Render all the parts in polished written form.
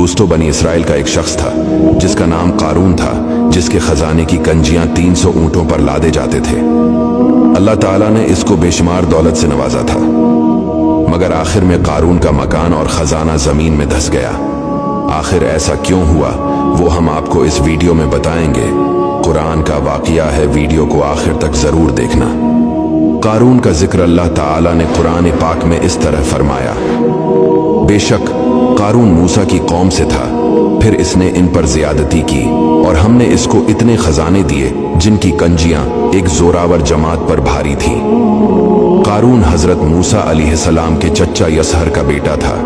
दोस्तों, बनी इसराइल का एक शख्स था जिसका नाम कारून था, जिसके खजाने की कंजियां 300 ऊंटों पर लादे जाते थे। अल्लाह ताला ने इसको बेशुमार दौलत से नवाजा था, मगर आखिर में कारून का मकान और खजाना जमीन में धंस गया। आखिर ऐसा क्यों हुआ, वो हम आपको इस वीडियो में बताएंगे। कुरान का वाक़िया है, वीडियो को आखिर तक जरूर देखना। कारून का जिक्र अल्लाह ताला ने कुरान पाक में इस तरह फरमाया, बेशक कारून मूसा की कौम से था, फिर इसने इन पर ज्यादती की और हमने इसको इतने खजाने दिए जिनकी कंजियां एक जोरावर जमात पर भारी थी। कारून हजरत मूसा अलैहिस्सलाम के चच्चा यसहर का बेटा था।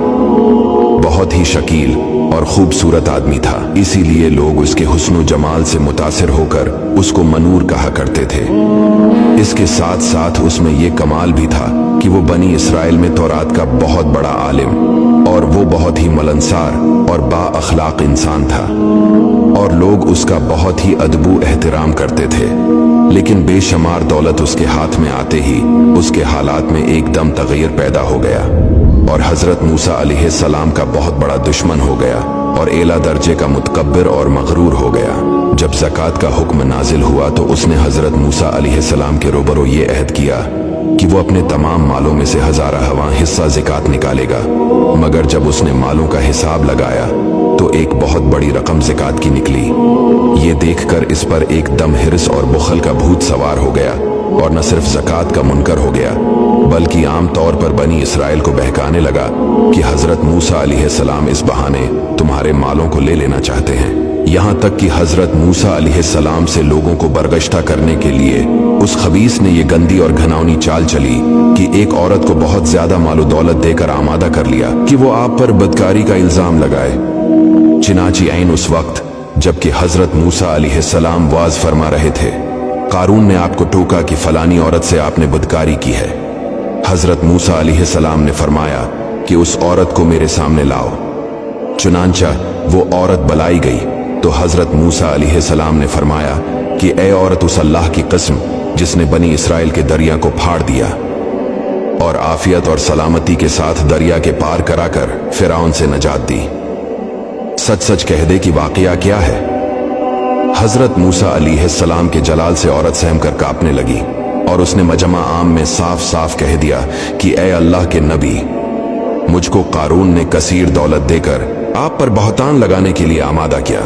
बहुत ही शकील और खूबसूरत आदमी था, इसीलिए लोग उसके हुस्न जमाल से मुतासिर होकर उसको मनूर कहा करते थे। इसके साथ साथ उसमें यह कमाल भी था कि वो बनी इसराइल में तौरात का बहुत बड़ा आलिम और वो बहुत ही मिलनसार और बाअखलाक इंसान था, और लोग उसका बहुत ही अदबू एहतराम करते थे। लेकिन बेशुमार दौलत उसके हाथ में आते ही उसके हालात में एकदम तगय्युर पैदा हो गया और हजरत मूसा अलैहिस्सलाम का बहुत बड़ा दुश्मन हो गया और एला दर्जे का मुतकब्बिर और मगरूर हो गया। जब ज़कात का हुक्म नाजिल हुआ तो उसने हजरत मूसा अलैहिस्सलाम के रूबरू ये अहद किया कि वो अपने तमाम मालों में से 1000वां हिस्सा ज़कात निकालेगा। मगर जब उसने मालों का हिसाब लगाया तो एक बहुत बड़ी रकम ज़कात की निकली। ये देखकर इस पर एकदम हिर्स और बुखल का भूत सवार हो गया और न सिर्फ ज़कात का मुनकर हो गया, बल्कि आम तौर पर बनी इसराइल को बहकाने लगा कि हजरत मूसा अलैहिस्सलाम इस बहाने तुम्हारे मालों को ले लेना चाहते हैं। यहाँ तक कि हजरत मूसा अलैहिस्सलाम से लोगों को बरगश्ता करने के लिए उस खबीस ने ये गंदी और घिनौनी चाल चली कि एक औरत को बहुत ज्यादा मालो दौलत देकर आमादा कर लिया कि वो आप पर बदकारी का इल्जाम लगाए। चिनाची ऐन उस वक्त जबकि हजरत मूसा अलैहिस्सलाम वाज फरमा रहे थे, कारून ने आपको टोका कि फलानी औरत से आपने बदकारी की है। हजरत मूसा अलैहिस्सलाम ने फरमाया कि उस औरत को मेरे सामने लाओ। चुनांचा वो औरत बुलाई गई तो हजरत मूसा अलैहिस्सलाम ने फरमाया कि ए औरत, उस अल्लाह की कसम जिसने बनी इसराइल के दरिया को फाड़ दिया और आफियत और सलामती के साथ दरिया के पार कराकर फिरौन से नजात दी, सच सच कह दे कि वाकया क्या है। हजरत मूसा अलैहिस्सलाम के जलाल से औरत सहम कर कांपने लगी और उसने मजमा आम में साफ साफ कह दिया कि ए अल्लाह के नबी, मुझको कारून ने कसीर दौलत देकर आप पर बहतान लगाने के लिए आमादा किया।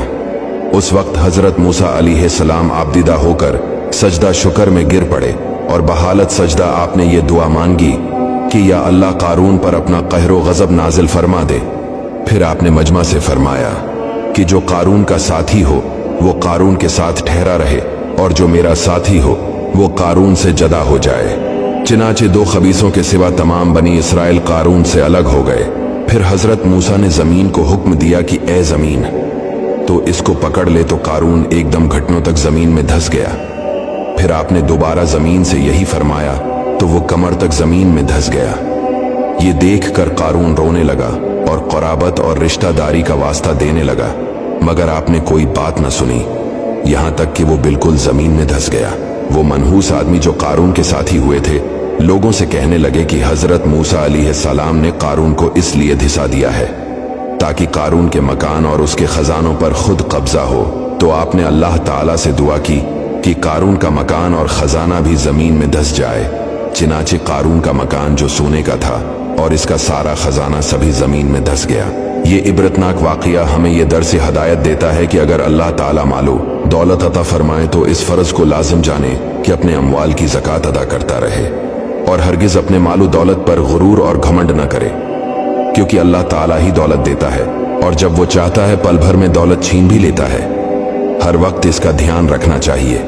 उस वक्त हजरत मूसा अलैहिस्सलाम आबदीदा होकर सजदा शुक्र में गिर पड़े और बहालत सजदा आपने ये दुआ मांगी कि या अल्लाह कारून पर अपना कहरो गजब नाजिल फरमा दे। फिर आपने मजमा से फरमाया कि जो कारून का साथी हो वो कारून के साथ ठहरा रहे और जो मेरा साथी हो वो कारून से जदा हो जाए। चिनाचे दो खबीसों के सिवा तमाम बनी इसराइल कारून से अलग हो गए। फिर हजरत मूसा ने जमीन को हुक्म दिया कि ए जमीन, तो इसको पकड़ ले, तो कारून एकदम घुटनों तक जमीन में धंस गया। फिर आपने दोबारा जमीन से यही फरमाया तो वो कमर तक जमीन में धंस गया। ये देखकर कारून रोने लगा और क़राबत और रिश्तेदारी का वास्ता देने लगा, मगर आपने कोई बात न सुनी, यहाँ तक कि वो बिल्कुल जमीन में धंस गया। वो मनहूस आदमी जो कारून के साथी हुए थे लोगों से कहने लगे कि हजरत मूसा अलैहिस्सलाम ने कारून को इसलिए धिसा दिया है ताकि कारून के मकान और उसके खजानों पर खुद कब्जा हो। तो आपने अल्लाह ताला से दुआ की कि कारून का मकान और खजाना भी जमीन में धंस जाए। चिनाचे कारून का मकान जो सोने का था और इसका सारा खजाना सभी जमीन में धंस गया। ये इबरतनाक वाक़िया हमें यह दर्स हदायत देता है कि अगर अल्लाह ताला मालो दौलत अता फरमाए तो इस फर्ज को लाजिम जाने कि अपने अमवाल की ज़कात अदा करता रहे और हरगिज अपने मालो दौलत पर गुरूर और घमंड न करे, क्योंकि अल्लाह ताला ही दौलत देता है और जब वो चाहता है पल भर में दौलत छीन भी लेता है। हर वक्त इसका ध्यान रखना चाहिए।